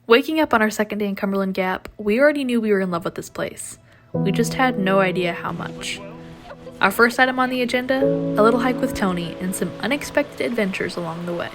Waking up on our second day in Cumberland Gap, we already knew we were in love with this place. We just had no idea how much. Our first item on the agenda, a little hike with Tony and some unexpected adventures along the way.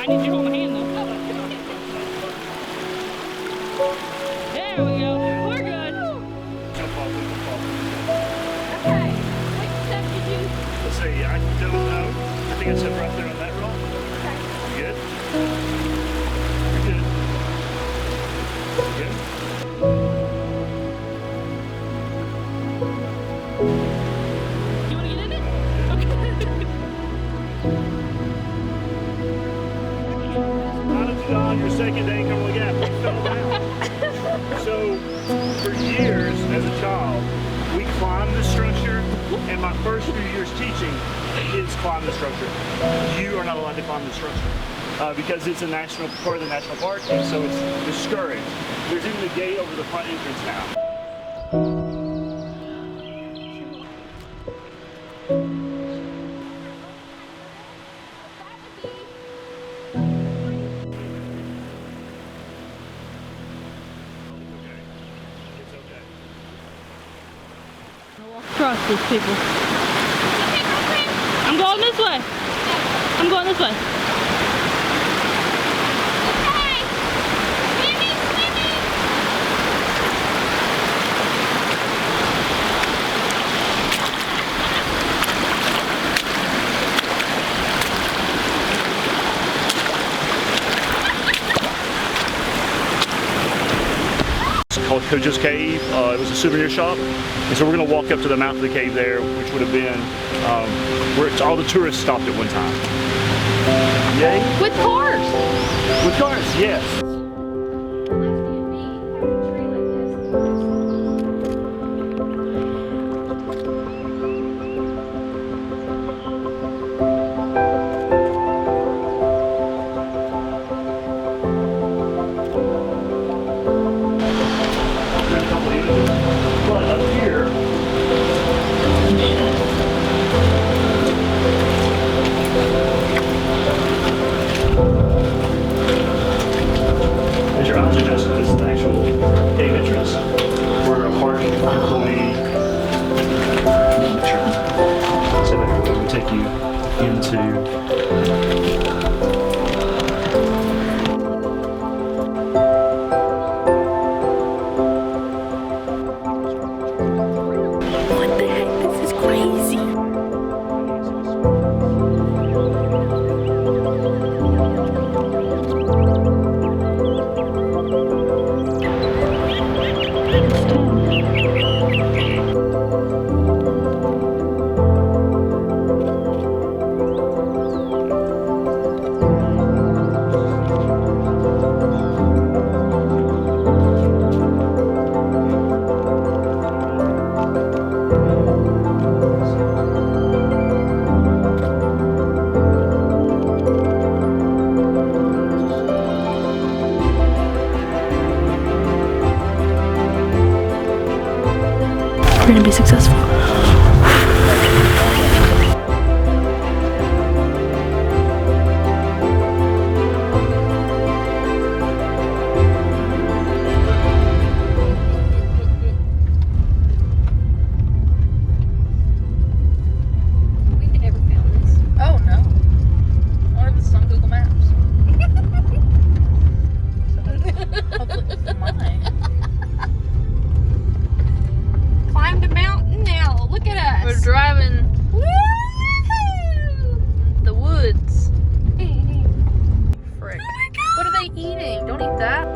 I need you to hold my hand though. There we go. We're good. Okay. Which step did you? Let's see. I don't know. I think it's up right there on that roll. Okay. Good. You're good. Good. You want to get in it? Okay. On your second day in Cumberland Gap, you fell down. So, for years as a child, we climbed the structure, and my first few years teaching, kids climb the structure. You are not allowed to climb the structure because it's a national part of the national park, and so it's discouraged. There's even a gate over the front entrance now. Trust these people. I'm going this way. I'm going this way. Okay. Swimmy, swimmy. It's called Kojo's Cave. It was a souvenir shop. And so we're going to walk up to the mouth of the cave there, which would have been where all the tourists stopped at one time. Yay? With cars. With cars, yes. But up here, as your eyes adjust, this is the actual cave entrance where a park employee so that would take you into We're gonna be successful. We've never found this. Oh no. I wonder if this is on Google Maps. Hopefully it's mine. Climbed a mountain now. Look at us. We're driving Woo-hoo! the woods. Frick. Oh my God. What are they eating? Don't eat that.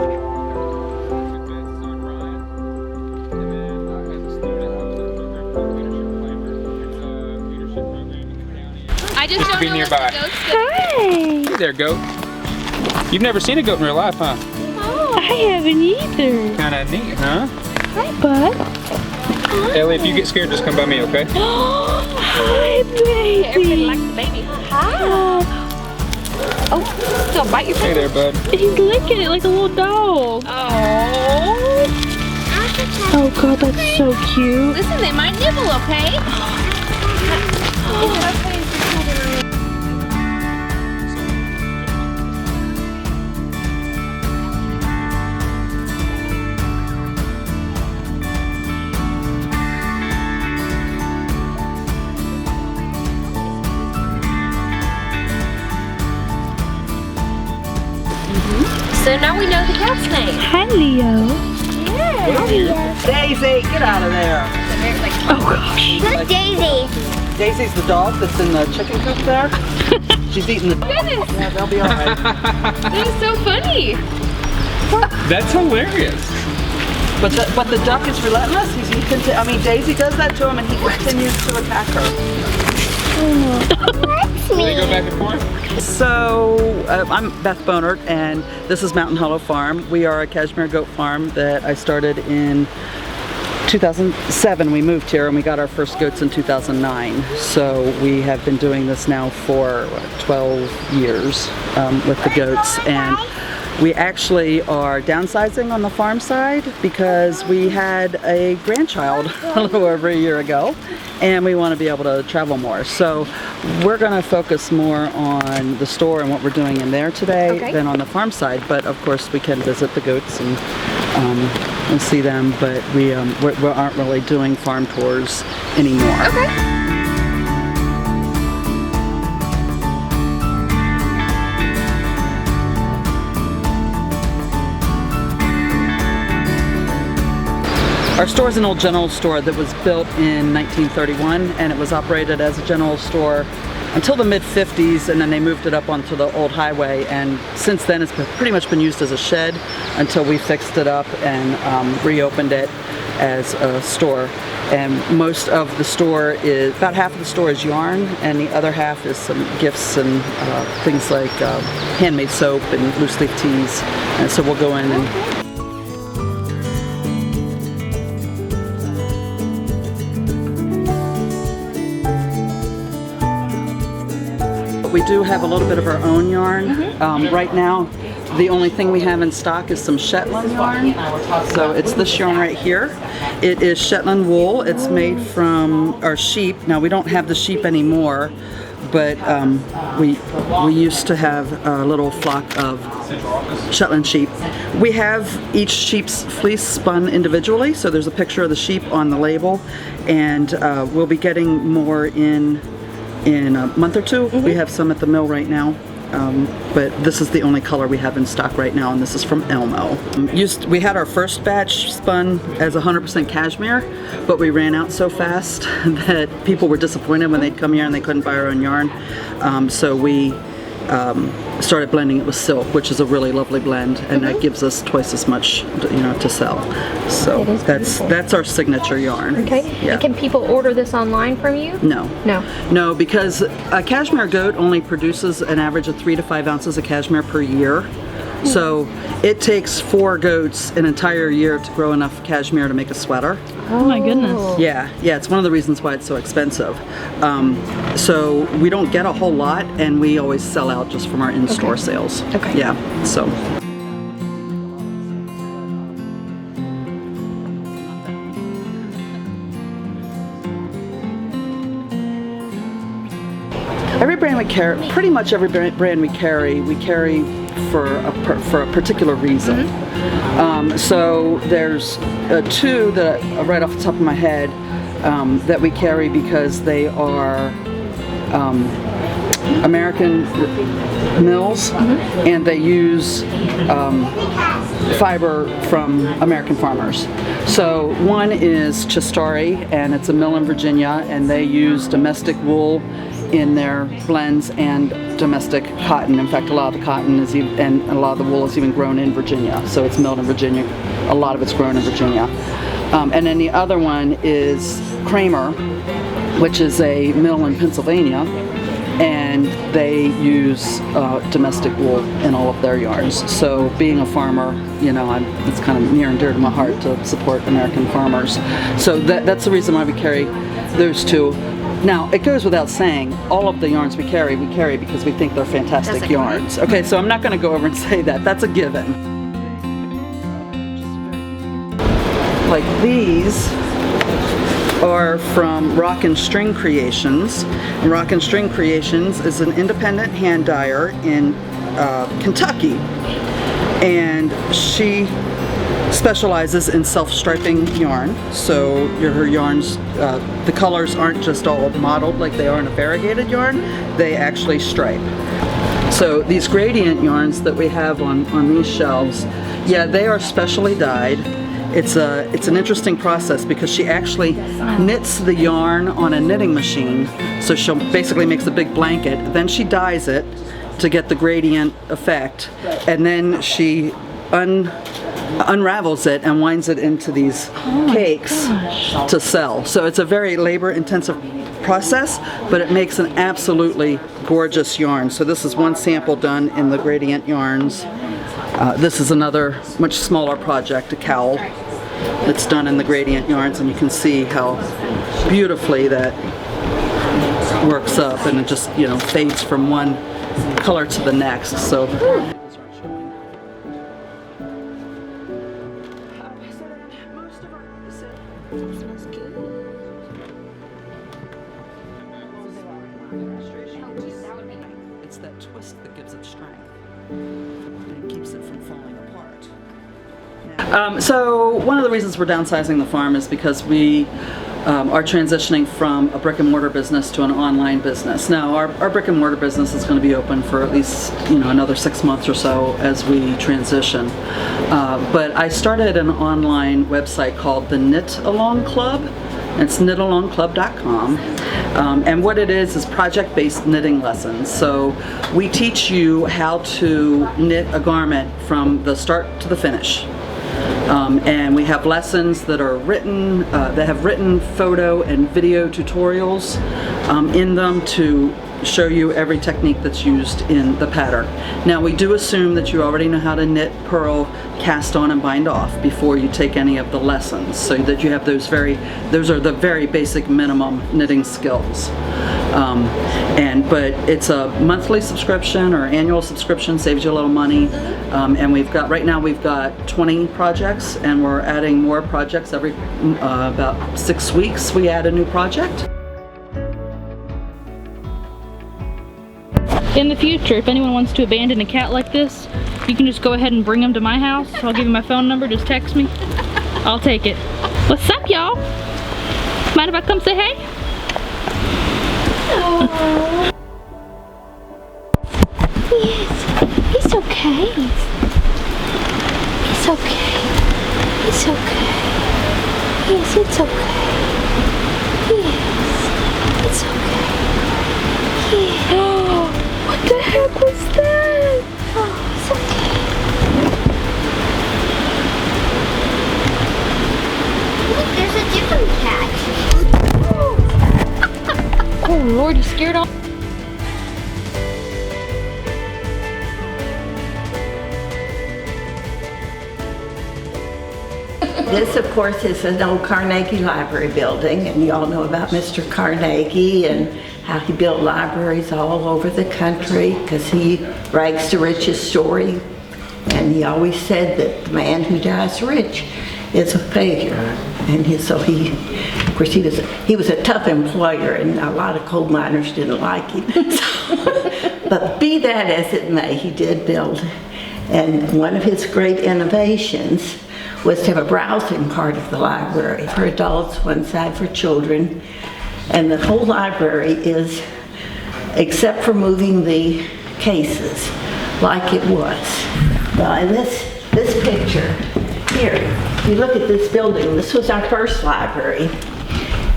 I just don't Be know nearby. what the goat's gonna do. Hey there, goat. You've never seen a goat in real life, huh? I haven't either. Kinda neat, huh? Hi, bud. Ellie, if you get scared, just come by me, okay? Hi, baby. Everybody likes the baby. Hi. Oh, don't bite your Hey face. there, bud. He's licking it like a little dog. Oh. Oh god, that's so cute. Listen, they might nibble, okay? Is it okay? So now we know the cat's name. Hi, Leo. Daisy, get out of there. Oh gosh. Who's Daisy? Daisy's the dog that's in the chicken coop there. She's eating the. Goodness, Yeah, they'll be all right. that is so funny. That's hilarious. But the duck is relentless. I mean, Daisy does that to him, and he continues to attack her. They go back and forth? So I'm Beth Bonert, and this is Mountain Hollow Farm. We are a cashmere goat farm that I started in 2007. We moved here and we got our first goats in 2009. So we have been doing this now for 12 years with the goats, and we actually are downsizing on the farm side because we had a grandchild a little over a year ago, and we want to be able to travel more. So we're going to focus more on the store and what we're doing in there today than on the farm side. But of course we can visit the goats and see them, but we aren't really doing farm tours anymore. Okay. Our store is an old general store that was built in 1931, and it was operated as a general store until the mid-50s, and then they moved it up onto the old highway, and since then it's pretty much been used as a shed until we fixed it up and reopened it as a store. And most of the store is, about half of the store is yarn, and the other half is some gifts and things like handmade soap and loose leaf teas. And so we'll go in and we do have a little bit of our own yarn. Right now, the only thing we have in stock is some Shetland yarn. So it's this yarn right here. It is Shetland wool. It's made from our sheep. Now we don't have the sheep anymore, but we used to have a little flock of Shetland sheep. We have each sheep's fleece spun individually, so there's a picture of the sheep on the label, and we'll be getting more in a month or two. We have some at the mill right now, but this is the only color we have in stock right now, and this is from Elmo. We had our first batch spun as 100% cashmere, but we ran out so fast that people were disappointed when they'd come here and they couldn't buy our own yarn. So we started blending it with silk, which is a really lovely blend, and that gives us twice as much, to sell. So that's our signature yarn. Okay. Yeah. And can people order this online from you? No. No. No, because a cashmere goat only produces an average of 3 to 5 ounces of cashmere per year. So it takes 4 goats an entire year to grow enough cashmere to make a sweater. Oh my goodness. Yeah, it's one of the reasons why it's so expensive. So we don't get a whole lot, and we always sell out just from our in-store sales. Okay. Yeah, so. Every brand we carry, pretty much every brand we carry for a particular reason. So there's 2 that right off the top of my head that we carry because they are American mills, and they use fiber from American farmers. So one is Chistari, and it's a mill in Virginia, and they use domestic wool in their blends and domestic cotton. In fact, a lot of the cotton and a lot of the wool is even grown in Virginia. So it's milled in Virginia. A lot of it's grown in Virginia. And then the other one is Kramer, which is a mill in Pennsylvania. and they use domestic wool in all of their yarns. So being a farmer, you know, it's kind of near and dear to my heart to support American farmers. So that's the reason why we carry those two. Now, it goes without saying, all of the yarns we carry because we think they're fantastic yarns. Okay, so I'm not going to go over and say that. That's a given. Like these are from Rock and String Creations. And Rock and String Creations is an independent hand dyer in Kentucky. And she specializes in self-striping yarn. So her yarns, the colors aren't just all modeled like they are in a variegated yarn, they actually stripe. So these gradient yarns that we have on these shelves, yeah, they are specially dyed. It's an interesting process because she actually knits the yarn on a knitting machine. So she basically makes a big blanket, then she dyes it to get the gradient effect, and then she unravels it and winds it into these cakes to sell. So it's a very labor-intensive process, but it makes an absolutely gorgeous yarn. So this is one sample done in the gradient yarns. This is another much smaller project, a cowl that's done in the gradient yarns, and you can see how beautifully that works up, and it just, you know, fades from one color to the next. So it's that twist that gives it strength and keeps it from falling apart. So one of the reasons we're downsizing the farm is because we are transitioning from a brick and mortar business to an online business. Now our brick and mortar business is going to be open for at least, you know, another 6 months or so as we transition. But I started an online website called the Knit Along Club. It's knitalongclub.com. And what it is project-based knitting lessons. So we teach you how to knit a garment from the start to the finish. And we have lessons that are written, that have written photo and video tutorials in them to show you every technique that's used in the pattern. Now we do assume that you already know how to knit, purl, cast on, and bind off before you take any of the lessons, so that you have those are the very basic minimum knitting skills. But it's a monthly subscription or annual subscription, saves you a little money. And right now we've got 20 projects, and we're adding more projects every about 6 weeks. We add a new project. In the future, if anyone wants to abandon a cat like this, you can just go ahead and bring them to my house. I'll give you my phone number, just text me. I'll take it. What's up, y'all? Mind if I come say hey? Oh. Yes, he's okay. He's okay. He's okay. Yes, it's okay. Yes, it's okay. Yeah. Oh, what the heck was that? Oh, it's okay. Look, there's a different cat. Oh Lord, you scared off. This, of course, is an old Carnegie Library building, and you all know about Mr. Carnegie and how he built libraries all over the country because he rags to riches story, and he always said that the man who dies rich is a failure. And of course, he was a tough employer, and a lot of coal miners didn't like him. But be that as it may, he did build, and one of his great innovations was to have a browsing part of the library for adults, one side for children, and the whole library is, except for moving the cases, like it was. Well, in this picture here, if you look at this building, this was our first library.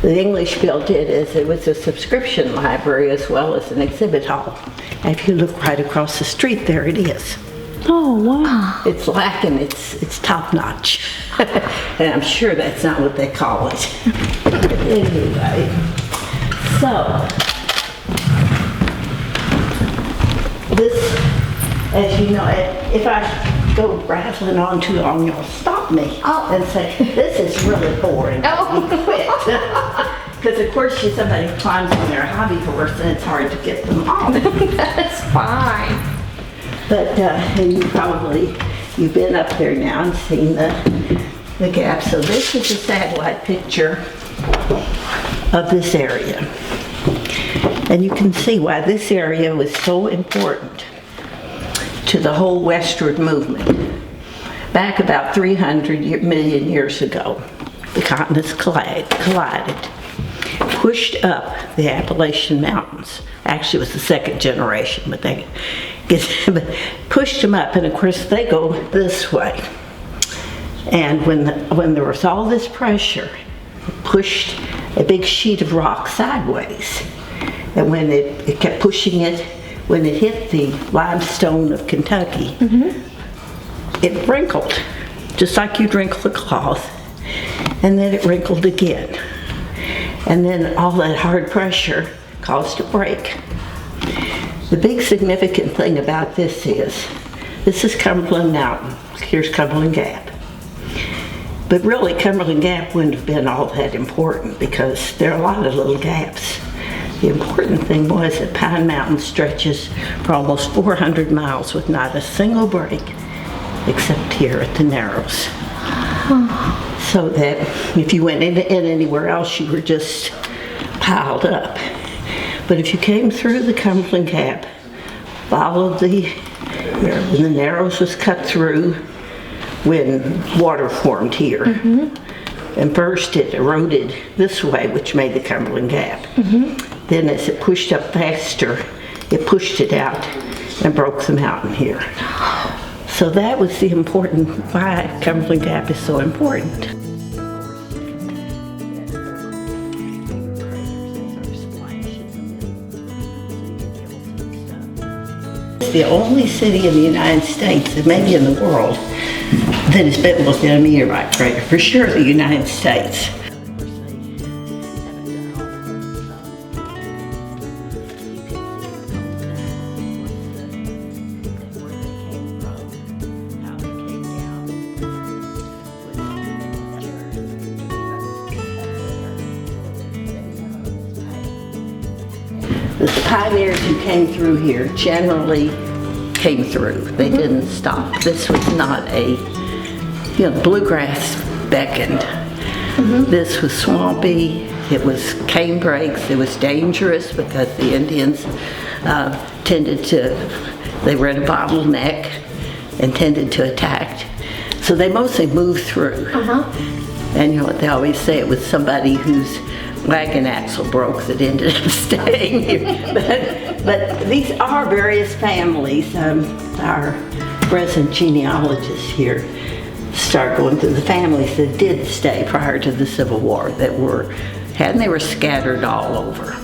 The English built it as it was a subscription library as well as an exhibit hall. And if you look right across the street, there it is. Oh, wow. It's lacking, it's top notch. And I'm sure that's not what they call it. Anyway, so this, as you know, if I go rattling on too long, you'll stop me and say, this is really boring. Quit. Because of course somebody climbs on their hobby horse and it's hard to get them off. That's fine. But and you've been up there now and seen the gap. So this is a satellite picture of this area. And you can see why this area was so important to the whole westward movement. Back about 300 million years ago, the continents collided, pushed up the Appalachian Mountains. Actually, it was the second generation, but they pushed them up, and of course they go this way. And when there was all this pressure, it pushed a big sheet of rock sideways. And when it kept pushing it, when it hit the limestone of Kentucky, it wrinkled, just like you'd wrinkle a cloth. And then it wrinkled again. And then all that hard pressure caused a break. The big significant thing about this is Cumberland Mountain. Here's Cumberland Gap. But really, Cumberland Gap wouldn't have been all that important because there are a lot of little gaps. The important thing was that Pine Mountain stretches for almost 400 miles with not a single break except here at the Narrows. So that if you went in anywhere else, you were just piled up. But if you came through the Cumberland Gap, followed when the Narrows was cut through, when water formed here, and first it eroded this way, which made the Cumberland Gap. Then as it pushed up faster, it pushed it out and broke the mountain here. So that was the important, why Cumberland Gap is so important. It's the only city in the United States, and maybe in the world, that has been within a meteorite crater. For sure the United States. The pioneers who came through here generally came through. They didn't stop. This was not bluegrass beckoned. This was swampy. It was cane breaks. It was dangerous because the Indians they were in a bottleneck and tended to attack. So they mostly moved through. And you know what they always say, it was somebody whose wagon axle broke that ended up staying here. But these are various families. Our present genealogists here start going through the families that did stay prior to the Civil War they were scattered all over.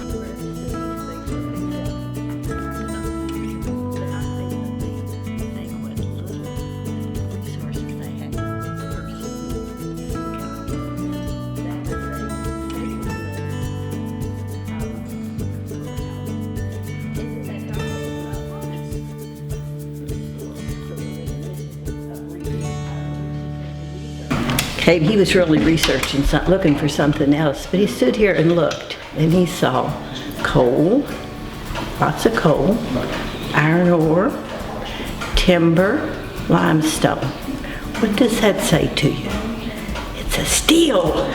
He was really researching, looking for something else, but he stood here and looked, and he saw coal, lots of coal, iron ore, timber, limestone. What does that say to you? It says steel.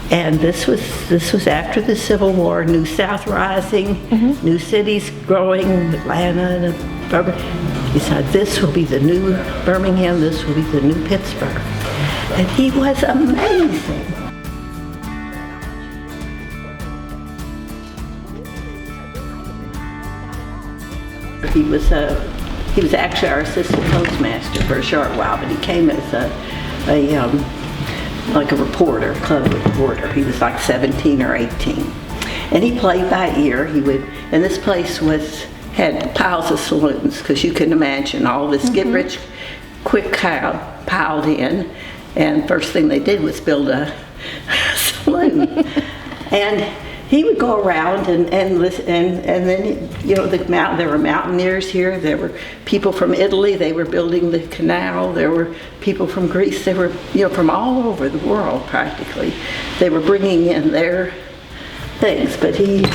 And this was after the Civil War, New South rising, new cities growing, Atlanta and Birmingham. He said, this will be the new Birmingham, this will be the new Pittsburgh. And he was amazing. He was actually our assistant postmaster for a short while, but he came as like a reporter, club reporter. He was like 17 or 18. And he played by ear. And this place had piles of saloons, because you can imagine all this get-rich-quick crowd piled in. And first thing they did was build a saloon. And he would go around and listen, and then, you know, there were mountaineers here, there were people from Italy, they were building the canal, there were people from Greece, they were, you know, from all over the world practically. They were bringing in their things, but he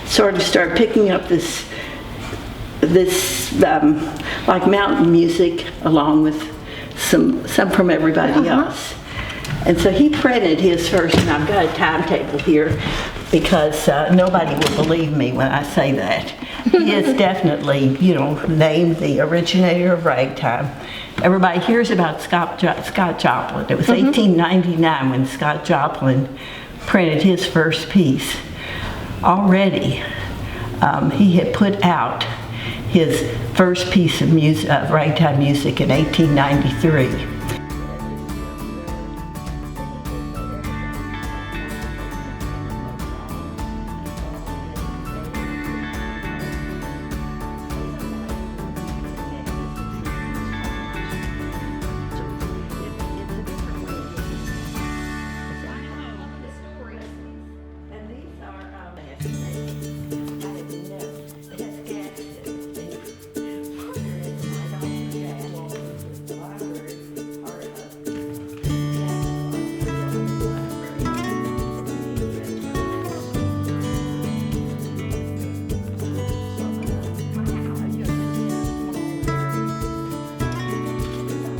sort of started picking up this like mountain music along with some from everybody else. And so he printed his first, and I've got a timetable here because nobody will believe me when I say that. He is definitely, you know, named the originator of ragtime. Everybody hears about Scott Joplin. It was 1899 when Scott Joplin printed his first piece. Already, he had put out his first piece of music, ragtime music in 1893.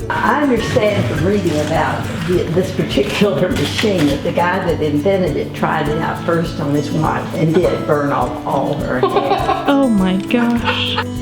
I understand from reading about this particular machine that the guy that invented it tried it out first on his wife and did burn off all her hair. Oh my gosh.